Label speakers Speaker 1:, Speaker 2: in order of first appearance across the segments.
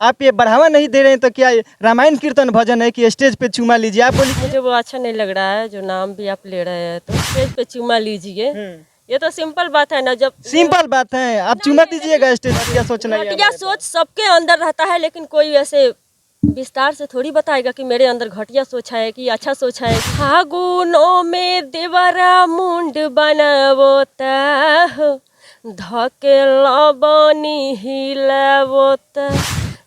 Speaker 1: आप ये बढ़ावा नहीं दे रहे हैं तो क्या ये रामायण कीर्तन भजन है कि स्टेज पे चूमा लीजिए? आप बोलिए।
Speaker 2: मुझे वो अच्छा नहीं लग रहा है जो नाम भी आप ले रहे हैं, तो स्टेज पे चूमा लीजिए। ये तो सिंपल बात है ना। जब
Speaker 1: सिंपल बात है, आप चूमा दीजिएगा स्टेज पे, क्या सोचना है?
Speaker 2: घटिया सोच सबके अंदर रहता है, लेकिन कोई ऐसे विस्तार से थोड़ी बताएगा कि मेरे अंदर घटिया सोच है कि अच्छा सोच है। फागुनों में देवरा मुंड बनावोता हो, धके लबनी हिलावोता,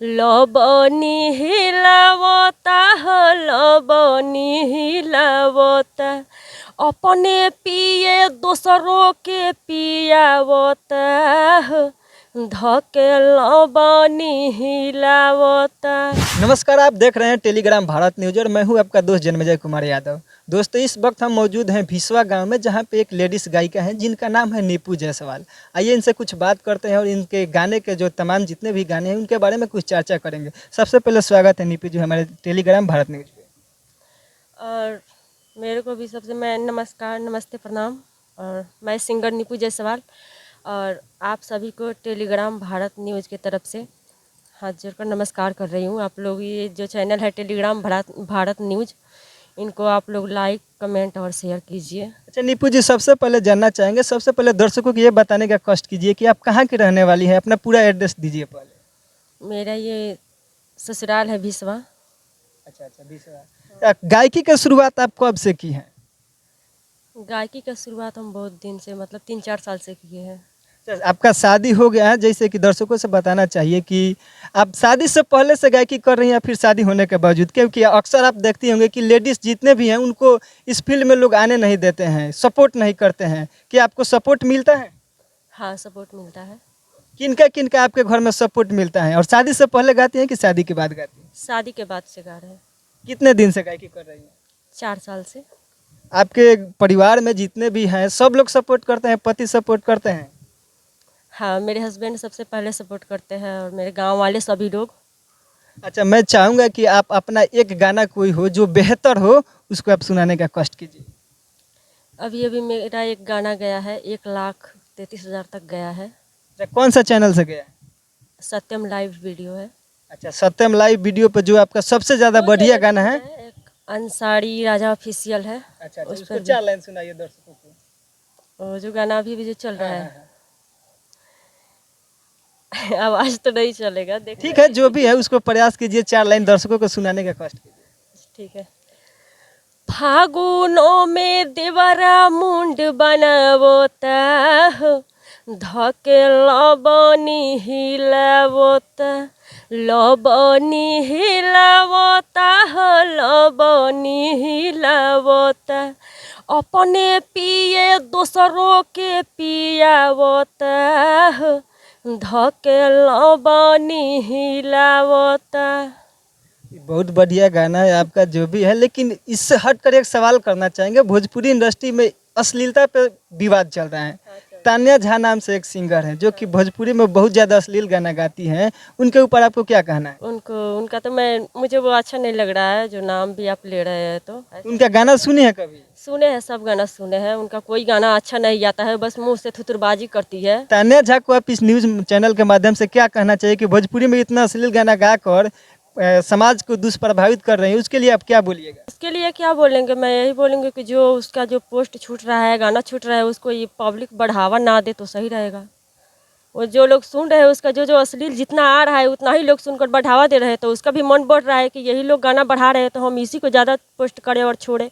Speaker 2: लबनी हिलावोता हो, लबनी हिलावोता, अपने पिए दूसरों के पियावोता हो, धके लबनी हिलावता।
Speaker 1: नमस्कार, आप देख रहे हैं टेलीग्राम भारत न्यूज और मैं हूं आपका दोस्त जन्मेजय कुमार यादव। दोस्तों, इस वक्त हम मौजूद हैं भिसवा गांव में, जहां पे एक लेडीज गायिका हैं जिनका नाम है नीपू जायसवाल। आइए इनसे कुछ बात करते हैं और इनके गाने के जो तमाम जितने भी गाने हैं उनके बारे में कुछ चर्चा करेंगे। सबसे पहले स्वागत है नीपू जी हमारे टेलीग्राम भारत न्यूज पे।
Speaker 2: और मेरे को भी सबसे मैं नमस्कार, नमस्ते, प्रणाम। और मैं सिंगर नीपू जायसवाल और आप सभी को टेलीग्राम भारत न्यूज़ की तरफ से हाथ जोड़कर नमस्कार कर रही हूँ। आप लोग ये जो चैनल है टेलीग्राम भारत न्यूज़, इनको आप लोग लाइक, कमेंट और शेयर कीजिए।
Speaker 1: अच्छा नीपू जी, सबसे पहले जानना चाहेंगे, सबसे पहले दर्शकों को ये बताने का कष्ट कीजिए कि आप कहाँ की रहने वाली हैं, अपना पूरा एड्रेस दीजिए पहले।
Speaker 2: मेरा ये ससुराल है भिसवा।
Speaker 1: अच्छा, भिसवा। गायकी की शुरुआत आप कब से की है?
Speaker 2: गायकी का शुरुआत हम बहुत दिन से, मतलब 3-4 साल से किए हैं।
Speaker 1: आपका शादी हो गया है, जैसे कि दर्शकों से बताना चाहिए कि आप शादी से पहले से गायकी कर रही हैं या फिर शादी होने के बावजूद? क्योंकि अक्सर आप देखती होंगे कि लेडीज़ जितने भी हैं उनको इस फील्ड में लोग आने नहीं देते हैं, सपोर्ट नहीं करते हैं। क्या आपको सपोर्ट मिलता है?
Speaker 2: हाँ, सपोर्ट मिलता है।
Speaker 1: किनका आपके घर में सपोर्ट मिलता है? और शादी से पहले गाती हैं कि शादी के बाद गाती हैं?
Speaker 2: शादी के बाद से गा रहे हैं।
Speaker 1: कितने दिन से गायकी कर रही हैं?
Speaker 2: 4 साल से।
Speaker 1: आपके परिवार में जितने भी हैं सब लोग सपोर्ट करते हैं, पति सपोर्ट करते हैं?
Speaker 2: हाँ, मेरे हस्बैंड सबसे पहले सपोर्ट करते हैं और मेरे गांव वाले सभी लोग।
Speaker 1: अच्छा, मैं चाहूँगा कि आप अपना एक गाना कोई हो जो बेहतर हो, उसको आप सुनाने का कष्ट कीजिए।
Speaker 2: अभी अभी मेरा एक गाना गया है, 1,33,000 तक गया है।
Speaker 1: अच्छा, कौन सा चैनल से गया है?
Speaker 2: सत्यम लाइव वीडियो है।
Speaker 1: अच्छा, सत्यम लाइव वीडियो पर जो आपका सबसे ज़्यादा बढ़िया गाना है?
Speaker 2: एक अंसारी राजा ऑफिशियल है।
Speaker 1: अच्छा,
Speaker 2: उस
Speaker 1: उसको
Speaker 2: पर
Speaker 1: 4 लाइन सुनाइए दर्शकों को।
Speaker 2: और जो गाना अभी भी जो चल रहा है,
Speaker 1: हाँ।
Speaker 2: आवाज़ तो नहीं चलेगा, देख।
Speaker 1: ठीक है, जो भी है उसको प्रयास कीजिए, 4 लाइन दर्शकों को सुनाने का कष्ट कीजिए।
Speaker 2: ठीक है। फागुनों में देवरा मुंड बनावोता हो, धके लबनी हिलावोता, लबनी हिलावोता हो, लबनी हिलावोता, अपने पिए दूसरों के पियावोता हो, धके लबनी हिलावोता।
Speaker 1: बहुत बढ़िया गाना है आपका जो भी है, लेकिन इससे हटकर एक सवाल करना चाहेंगे। भोजपुरी इंडस्ट्री में अश्लीलता पे विवाद चल रहा है। तान्या झा नाम से एक सिंगर है जो कि भोजपुरी में बहुत ज़्यादा अश्लील गाना गाती हैं, उनके ऊपर आपको क्या कहना है?
Speaker 2: उनका तो मुझे वो अच्छा नहीं लग रहा है जो नाम भी आप ले रहे हैं। तो
Speaker 1: उनका गाना सुने हैं कभी?
Speaker 2: सुने हैं, सब गाना सुने हैं। उनका कोई गाना अच्छा नहीं आता है, बस मुंह से थुतुरबाजी करती है।
Speaker 1: तान्या झा को आप इस न्यूज़ चैनल के माध्यम से क्या कहना चाहिए कि भोजपुरी में इतना अश्लील गाना गाकर समाज को दुष्प्रभावित कर रहे हैं, उसके लिए आप क्या बोलिएगा?
Speaker 2: उसके लिए क्या बोलेंगे, मैं यही बोलेंगे कि जो उसका जो पोस्ट छूट रहा है, गाना छूट रहा है, उसको ये पब्लिक बढ़ावा ना दे तो सही रहेगा। वो जो लोग सुन रहे हैं उसका जो अश्लील जितना आ रहा है उतना ही लोग सुनकर बढ़ावा दे रहे हैं, तो उसका भी मन बढ़ रहा है कि यही लोग गाना बढ़ा रहे हैं तो हम इसी को ज़्यादा पोस्ट करें और छोड़ें,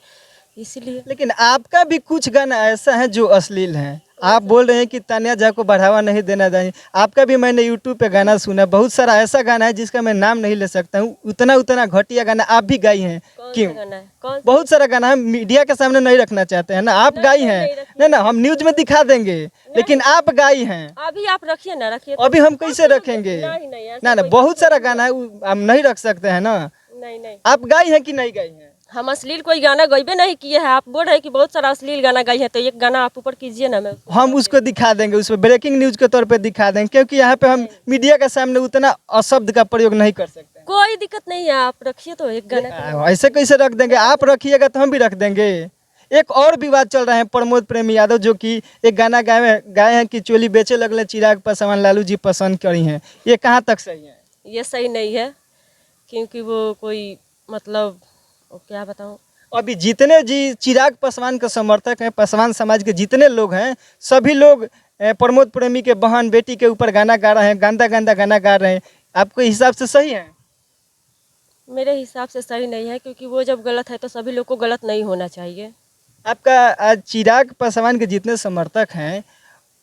Speaker 2: इसीलिए।
Speaker 1: लेकिन आपका भी कुछ गाना ऐसा है जो अश्लील है। आप बोल रहे हैं कि तान्या झा को बढ़ावा नहीं देना चाहिए। आपका भी मैंने यूट्यूब पे गाना सुना, बहुत सारा ऐसा गाना है जिसका मैं नाम नहीं ले सकता हूँ। उतना घटिया गाना आप भी गाई हैं। क्यों?
Speaker 2: गाना है? कौन?
Speaker 1: बहुत सारा गाना है, मीडिया के सामने नहीं रखना चाहते हैं ना, आप गाई हैं। नहीं ना, हम न्यूज में दिखा देंगे, लेकिन आप गाई हैं।
Speaker 2: अभी आप रखिए ना, रखिए।
Speaker 1: अभी हम कैसे रखेंगे?
Speaker 2: नहीं,
Speaker 1: ना, बहुत सारा गाना है, हम नहीं रख सकते हैं ना।
Speaker 2: नहीं।
Speaker 1: आप गाई हैं कि नहीं गाई हैं?
Speaker 2: हम अश्लील कोई गाना गईबे नहीं किए हैं। आप बोल रहे हैं कि बहुत सारा अश्लील गाना गाई है, तो एक गाना आप ऊपर कीजिए ना।
Speaker 1: हम उसको दिखा देंगे, उसमें ब्रेकिंग न्यूज के तौर पे दिखा देंगे, क्योंकि यहाँ पे हम मीडिया के सामने उतना अशब्द का प्रयोग नहीं कर सकते।
Speaker 2: कोई दिक्कत नहीं है, आप रखिए तो एक गाना।
Speaker 1: ऐसे कैसे रख देंगे? आप रखिएगा तो हम भी रख देंगे। एक और विवाद चल रहा है, प्रमोद प्रेमी यादव जो कि एक गाना गाए हैं कि चोली बेचे लगले चिराग पासवान लालू जी पसंद करी हैं, ये कहाँ तक सही है?
Speaker 2: ये सही नहीं है, क्योंकि वो कोई मतलब वो क्या बताऊँ।
Speaker 1: अभी जितने जी चिराग पासवान के समर्थक हैं, पासवान समाज के जितने लोग हैं, सभी लोग प्रमोद प्रेमी के बहन बेटी के ऊपर गाना गा रहे हैं, गंदा गंदा गाना गा रहे हैं। आपके हिसाब से सही है?
Speaker 2: मेरे हिसाब से सही नहीं है, क्योंकि वो जब गलत है तो सभी लोग को गलत नहीं होना चाहिए।
Speaker 1: आपका आज चिराग पासवान के जितने समर्थक हैं,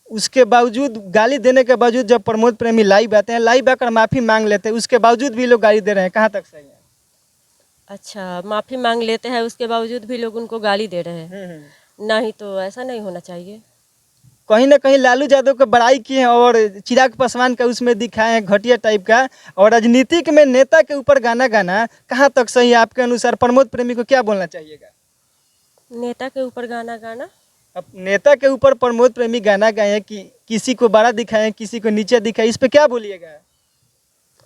Speaker 1: उसके बावजूद गाली देने के बावजूद जब प्रमोद प्रेमी लाइव आते हैं, लाइव आकर माफ़ी मांग लेते हैं, उसके बावजूद भी लोग गाली दे रहे हैं, कहाँ तक सही है?
Speaker 2: अच्छा, माफ़ी मांग लेते हैं, उसके बावजूद भी लोग उनको गाली दे रहे हैं। नहीं, तो ऐसा नहीं होना चाहिए।
Speaker 1: कहीं ना कहीं लालू यादव का बड़ाई किए हैं और चिराग पासवान का उसमें दिखाए हैं घटिया टाइप का, और राजनीतिक में नेता के ऊपर गाना गाना कहाँ तक सही है आपके अनुसार? प्रमोद प्रेमी को क्या बोलना चाहिएगा?
Speaker 2: नेता के ऊपर गाना गाना,
Speaker 1: अब नेता के ऊपर प्रमोद प्रेमी गाना गाए हैं कि किसी को बड़ा दिखाए, किसी को नीचे दिखाए, इस पे क्या बोलिएगा?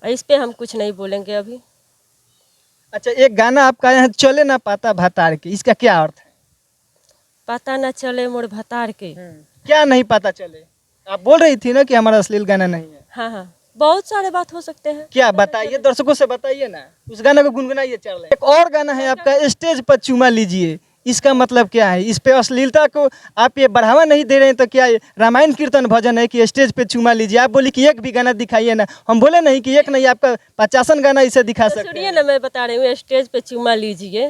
Speaker 2: इस पे हम कुछ नहीं बोलेंगे अभी।
Speaker 1: अच्छा, एक गाना आपका यहाँ चले ना पाता भातार के, इसका क्या अर्थ है?
Speaker 2: पता न चले मोर भतार के।
Speaker 1: क्या नहीं पता चले? आप बोल रही थी ना कि हमारा अश्लील गाना नहीं है।
Speaker 2: हाँ हाँ, बहुत सारे बात हो सकते हैं।
Speaker 1: क्या बताइए, दर्शकों से बताइए ना, उस गाना को गुनगुनाइए चल रहे। एक और गाना है आपका, स्टेज पर चूमा लीजिए, इसका मतलब क्या है? इस पे अश्लीलता को आप ये बढ़ावा नहीं दे रहे हैं तो क्या ये रामायण कीर्तन भजन है कि स्टेज पे चूमा लीजिए? आप बोली कि एक भी गाना दिखाइए ना, हम बोले नहीं कि एक नहीं, आपका 50 गाना इसे दिखा
Speaker 2: तो
Speaker 1: सकते
Speaker 2: सुनिए
Speaker 1: हैं।
Speaker 2: ना, मैं बता रही हूँ, स्टेज पे चूमा लीजिए,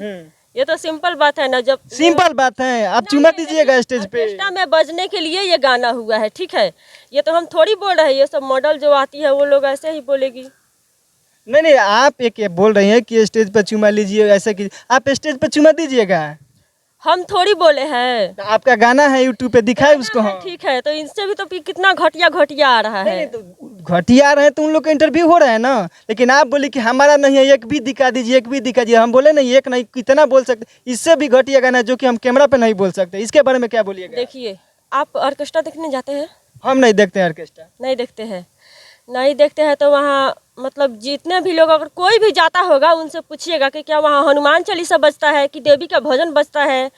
Speaker 2: ये तो सिंपल बात है ना। जब
Speaker 1: सिंपल बात है, आप चूमा दीजिएगा स्टेज पे।
Speaker 2: ऑर्केस्ट्रा में बजने के लिए ये गाना हुआ है, ठीक है। ये तो हम थोड़ी बोल रहे हैं, ये सब मॉडल जो आती है वो लोग ऐसे ही बोलेगी।
Speaker 1: नहीं नहीं, आप एक ये बोल रही हैं कि स्टेज पे चूमा लीजिए, ऐसे कि आप स्टेज पे चूमा दीजिएगा?
Speaker 2: हम थोड़ी बोले हैं।
Speaker 1: तो आपका गाना है यूट्यूब पे, दिखाए उसको हम।
Speaker 2: ठीक है, तो इनसे भी तो कितना घटिया घटिया आ रहा है।
Speaker 1: नहीं तो घटिया रहे तो उन लोग का इंटरव्यू हो रहा है ना, लेकिन आप बोले कि हमारा नहीं है, एक भी दिखा दीजिए, एक भी दिखा दीजिए। हम बोले नहीं, एक नहीं, कितना बोल सकते? इससे भी घटिया गाना जो कि हम कैमरा पे नहीं बोल सकते, इसके बारे में क्या बोलिएगा?
Speaker 2: देखिए, आप ऑर्केस्ट्रा देखने जाते हैं?
Speaker 1: हम नहीं देखते हैं ऑर्केस्ट्रा।
Speaker 2: नहीं देखते हैं? नहीं देखते हैं तो वहाँ मतलब जितने भी लोग, अगर कोई भी जाता होगा, उनसे पूछिएगा कि क्या वहाँ हनुमान चालीसा बजता है, कि देवी का भजन बजता है,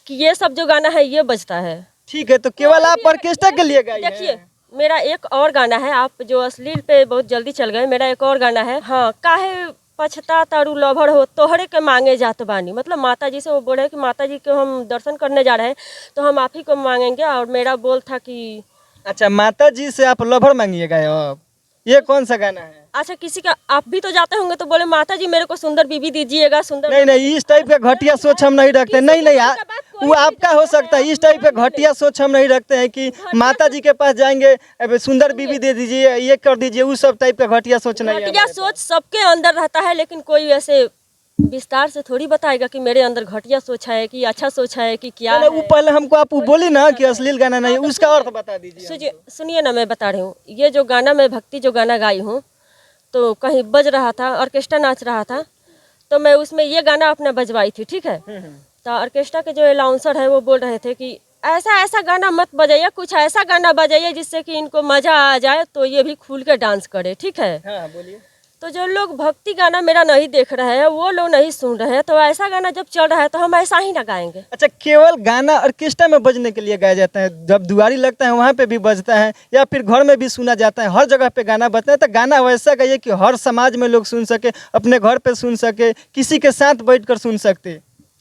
Speaker 2: कि ये सब जो गाना है ये बजता है।
Speaker 1: ठीक है, तो केवल आप ऑर्केस्ट्रा के लिए गाइए।
Speaker 2: देखिए, मेरा एक और गाना है, आप जो अश्लील पे बहुत जल्दी चल गए, मेरा एक और गाना है, हाँ, काहे पछता तारू लभर हो तोहरे के मांगे जात बानी। मतलब माता जी से वो बोले कि माता जी को हम दर्शन करने जा रहे हैं, तो हम आप ही को मांगेंगे। और मेरा बोल था कि
Speaker 1: अच्छा, माता जी से आप लभर मांगिएगा? अब ये कौन सा गाना है?
Speaker 2: अच्छा, किसी का आप भी तो जाते होंगे तो बोले माता जी मेरे को सुंदर बीबी दीजिएगा, सुंदर।
Speaker 1: नहीं नहीं, इस टाइप का घटिया सोच हम नहीं रखते। नहीं नहीं, वो आपका हो सकता है, इस टाइप का घटिया सोच हम नहीं रखते हैं कि माता जी के पास जाएंगे, अब सुंदर बीवी दे दीजिए, ये कर दीजिए, उस सब टाइप का घटिया सोच नहीं है।
Speaker 2: घटिया सोच सबके अंदर रहता है, लेकिन कोई ऐसे विस्तार से थोड़ी बताएगा कि मेरे अंदर घटिया सोच है कि अच्छा सोच है कि क्या
Speaker 1: नहीं, वो
Speaker 2: है।
Speaker 1: पहले हमको आप वो बोली ना कि अश्लील गाना नहीं, उसका अर्थ बता दीजिए।
Speaker 2: सुनिए ना, मैं बता रही हूँ, ये जो गाना मैं भक्ति जो गाना गाई हूँ, तो कहीं बज रहा था, ऑर्केस्ट्रा नाच रहा था, तो मैं उसमें ये गाना अपना बजवाई थी, ठीक है। तो ऑर्केस्ट्रा के जो अलाउंसर है वो बोल रहे थे कि ऐसा ऐसा गाना मत बजाइए, कुछ ऐसा गाना बजाइए जिससे कि इनको मजा आ जाए, तो ये भी खुल के डांस करे, ठीक है।
Speaker 1: हाँ, बोलिए।
Speaker 2: तो जो लोग भक्ति गाना मेरा नहीं देख रहे हैं, वो लोग नहीं सुन रहे हैं, तो ऐसा गाना जब चल रहा है तो हम ऐसा ही ना गाएंगे।
Speaker 1: अच्छा, केवल गाना ऑर्केस्ट्रा में बजने के लिए गाया जाता है? जब दुआरी लगता है वहाँ पे भी बजता है, या फिर घर में भी सुना जाता है? हर जगह पे गाना बजता है, तो गाना वैसा गाइए कि हर समाज में लोग सुन सके, अपने घर पे सुन सके, किसी के साथ बैठकर सुन सकते।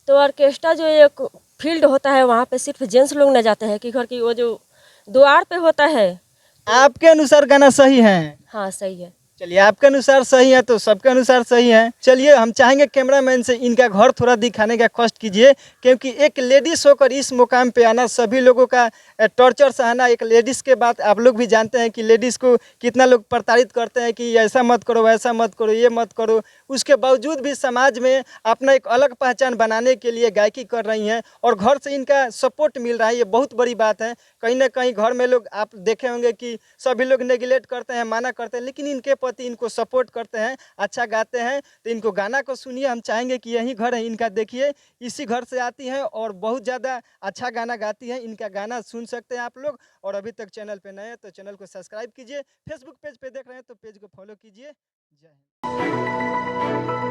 Speaker 2: तो ऑर्केस्ट्रा जो एक फील्ड होता है, वहाँ पे सिर्फ जेंट्स लोग न जाते हैं, कि घर की वो जो द्वार पे होता है।
Speaker 1: आपके अनुसार गाना सही है?
Speaker 2: हाँ, सही है।
Speaker 1: चलिए, आपके अनुसार सही है तो सबके अनुसार सही है। चलिए, हम चाहेंगे कैमरामैन से इनका घर थोड़ा दिखाने का कष्ट कीजिए, क्योंकि एक लेडीज होकर इस मुकाम पे आना, सभी लोगों का टॉर्चर सहना, एक लेडीज़ के बात आप लोग भी जानते हैं कि लेडीज़ को कितना लोग प्रताड़ित करते हैं कि ऐसा मत करो, वैसा मत करो, ये मत करो। उसके बावजूद भी समाज में अपना एक अलग पहचान बनाने के लिए गायकी कर रही हैं, और घर से इनका सपोर्ट मिल रहा है, ये बहुत बड़ी बात है। कहीं ना कहीं घर में लोग आप देखे होंगे कि सभी लोग नेगलेक्ट करते हैं, माना करते हैं, लेकिन इनके पति इनको सपोर्ट करते हैं, अच्छा गाते हैं। तो इनको गाना को सुनिए, हम चाहेंगे कि यही घर है इनका, देखिए इसी घर से आती हैं और बहुत ज़्यादा अच्छा गाना गाती हैं। इनका गाना सुन सकते हैं आप लोग। और अभी तक चैनल पे नए हैं तो चैनल को सब्सक्राइब कीजिए, फेसबुक पेज पे देख रहे हैं तो पेज को फॉलो कीजिए। जय हिंद।